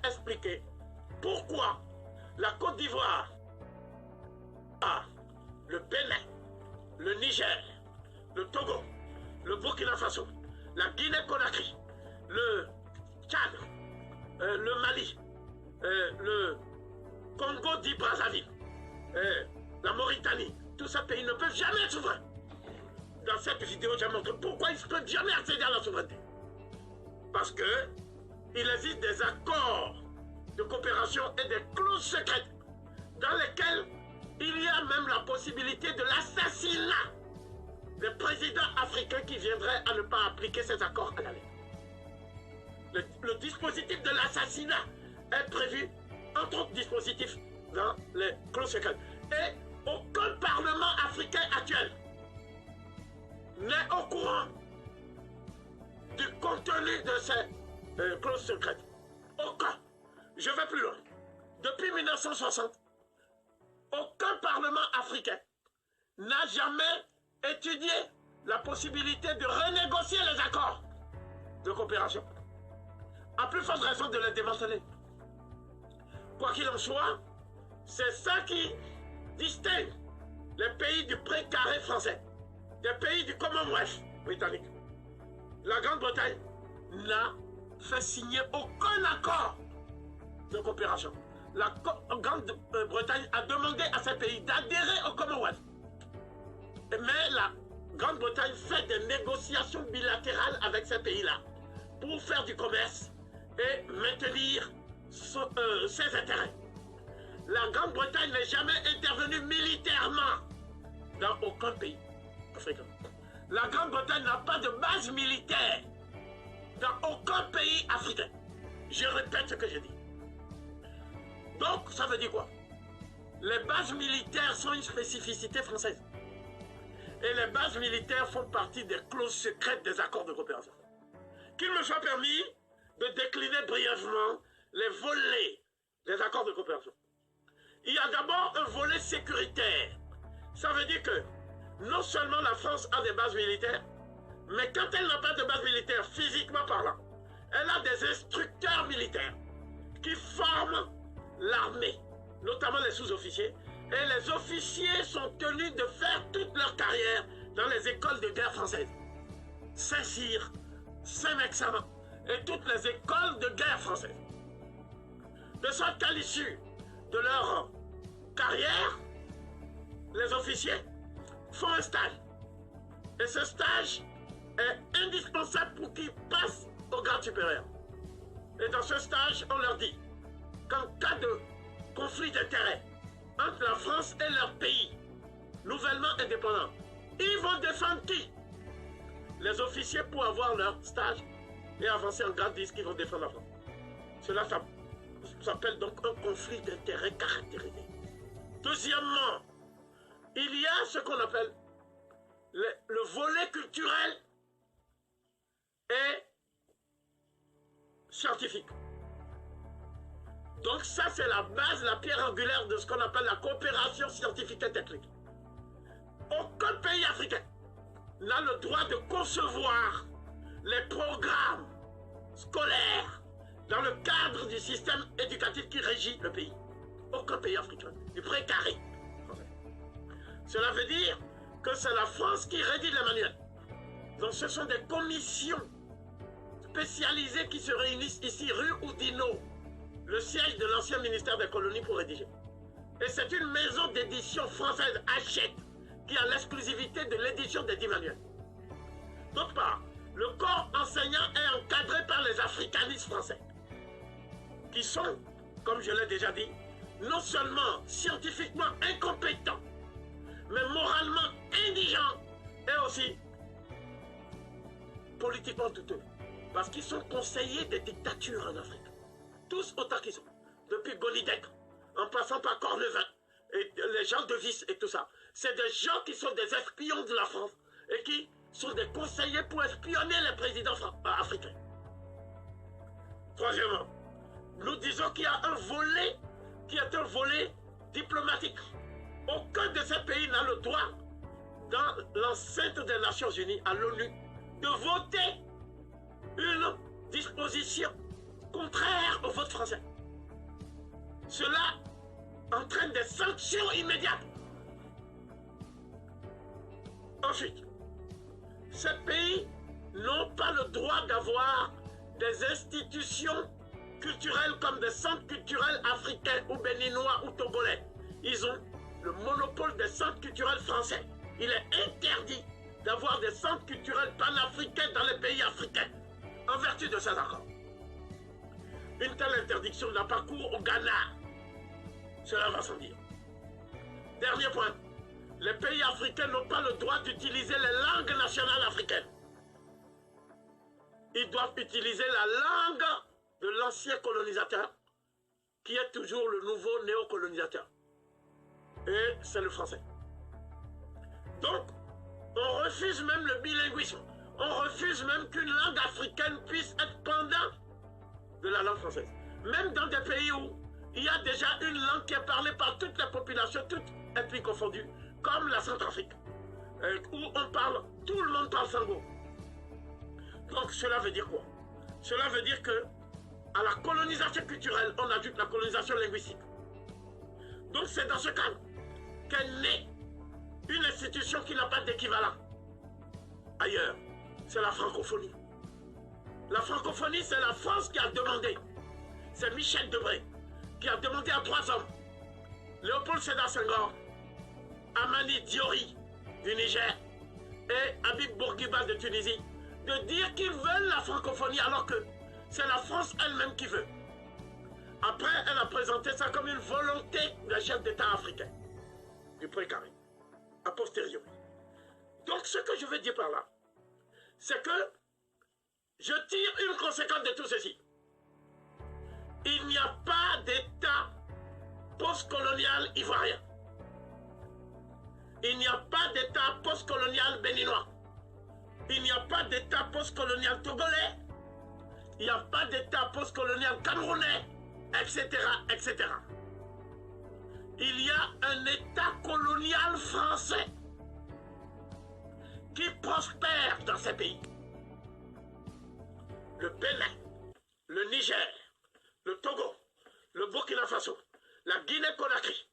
expliquer pourquoi la Côte d'Ivoire, le Bénin, le Niger, le Togo, le Burkina Faso, la Guinée-Conakry, le Tchad, le Mali, le Congo dit Brazzaville, la Mauritanie, tous ces pays ne peuvent jamais être souverains. Dans cette vidéo, j'ai montré pourquoi ils ne peuvent jamais accéder à la souveraineté. Parce que il existe des accords de coopération et des clauses secrètes dans lesquelles il y a même la possibilité de l'assassinat des présidents africains qui viendraient à ne pas appliquer ces accords à la lettre. Le dispositif de l'assassinat est prévu, entre autres dispositifs, dans les clauses secrètes. Et aucun parlement africain actuel n'est au courant du contenu de ces clauses secrètes. Aucun. Je vais plus loin. Depuis 1960, aucun parlement africain n'a jamais étudié la possibilité de renégocier les accords de coopération. À plus forte raison de les démanteler. Quoi qu'il en soit, c'est ça qui distingue les pays du précaré français des pays du Commonwealth britannique. La Grande-Bretagne n'a fait signer aucun accord de coopération. La Grande-Bretagne a demandé à ces pays d'adhérer au Commonwealth. Mais la Grande-Bretagne fait des négociations bilatérales avec ces pays-là pour faire du commerce et maintenir ses intérêts. La Grande-Bretagne n'est jamais intervenue militairement dans aucun pays africain. La Grande-Bretagne n'a pas de base militaire dans aucun pays africain. Je répète ce que je dis. Donc, ça veut dire quoi? Les bases militaires sont une spécificité française. Et les bases militaires font partie des clauses secrètes des accords de coopération. Qu'il me soit permis de décliner brièvement les volets des accords de coopération. Il y a d'abord un volet sécuritaire. Ça veut dire que non seulement la France a des bases militaires, mais quand elle n'a pas de base militaire physiquement parlant, elle a des instructeurs militaires qui forment l'armée, notamment les sous-officiers, et les officiers sont tenus de faire toute leur carrière dans les écoles de guerre françaises. Saint-Cyr, Saint-Mexaman et toutes les écoles de guerre françaises. De sorte qu'à l'issue de leur carrière, les officiers font un stage. Et ce stage est indispensable pour qu'ils passent au grade supérieur. Et dans ce stage, on leur dit qu'en cas de conflit d'intérêts entre la France et leur pays, nouvellement indépendant, ils vont défendre qui? Les officiers, pour avoir leur stage et avancer en grade, disent qu'ils vont défendre la France. Cela s'appelle donc un conflit d'intérêts caractérisé. Deuxièmement, il y a ce qu'on appelle le volet culturel et scientifique. Donc ça, c'est la base, la pierre angulaire de ce qu'on appelle la coopération scientifique et technique. Aucun pays africain n'a le droit de concevoir les programmes scolaires dans le cadre du système éducatif qui régit le pays. Aucun pays africain, du précaré. Cela veut dire que c'est la France qui rédige les manuels. Donc ce sont des commissions spécialisées qui se réunissent ici, rue Oudinot, le siège de l'ancien ministère des colonies, pour rédiger. Et c'est une maison d'édition française, Hachette, qui a l'exclusivité de l'édition des 10 manuels. D'autre part, le corps enseignant est encadré par les africanistes français, qui sont, comme je l'ai déjà dit, non seulement scientifiquement incompétents, mais moralement indigents et aussi politiquement douteux. Parce qu'ils sont conseillers des dictatures en Afrique. Tous autant qu'ils sont. Depuis Golidec, en passant par Cornevin, et les gens de Vis et tout ça. C'est des gens qui sont des espions de la France et qui sont des conseillers pour espionner les présidents africains. Troisièmement, nous disons qu'il y a un volet qui est un volet diplomatique. Aucun de ces pays n'a le droit, dans l'enceinte des Nations Unies, à l'ONU, de voter une disposition contraire au vote français. cela entraîne des sanctions immédiates. Ensuite, ces pays n'ont pas le droit d'avoir des institutions culturelles comme des centres culturels africains ou béninois ou togolais. Ils ont le monopole des centres culturels français. Il est interdit d'avoir des centres culturels panafricains dans les pays africains, en vertu de cet accord. Une telle interdiction n'a pas cours au Ghana. Cela va sans dire. Dernier point. Les pays africains n'ont pas le droit d'utiliser les langues nationales africaines. Ils doivent utiliser la langue de l'ancien colonisateur, qui est toujours le nouveau néocolonisateur. Et c'est le français. Donc, on refuse même le bilinguisme. On refuse même qu'une langue africaine puisse être pendant de la langue française. Même dans des pays où il y a déjà une langue qui est parlée par toutes les populations, toutes ethnies confondues, comme la Centrafrique, où on parle, tout le monde parle sango. Donc cela veut dire quoi? Cela veut dire que à la colonisation culturelle, on ajoute la colonisation linguistique. Donc c'est dans ce cadre qu'est née une institution qui n'a pas d'équivalent ailleurs. C'est la francophonie. La francophonie, c'est la France qui a demandé. C'est Michel Debré qui a demandé à 3 hommes, Léopold Sédar Senghor, Amani Diori du Niger et Habib Bourguiba de Tunisie, de dire qu'ils veulent la francophonie alors que c'est la France elle-même qui veut. Après, elle a présenté ça comme une volonté d'un chef d'État africain, du précaré, a posteriori. Donc ce que je veux dire par là, c'est que je tire une conséquence de tout ceci. Il n'y a pas d'État postcolonial ivoirien. Il n'y a pas d'État postcolonial béninois. Il n'y a pas d'État postcolonial togolais. Il n'y a pas d'État postcolonial camerounais, etc., etc. Il y a un État colonial français qui prospère dans ces pays. Le Bénin, le Niger, le Togo, le Burkina Faso, la Guinée-Conakry,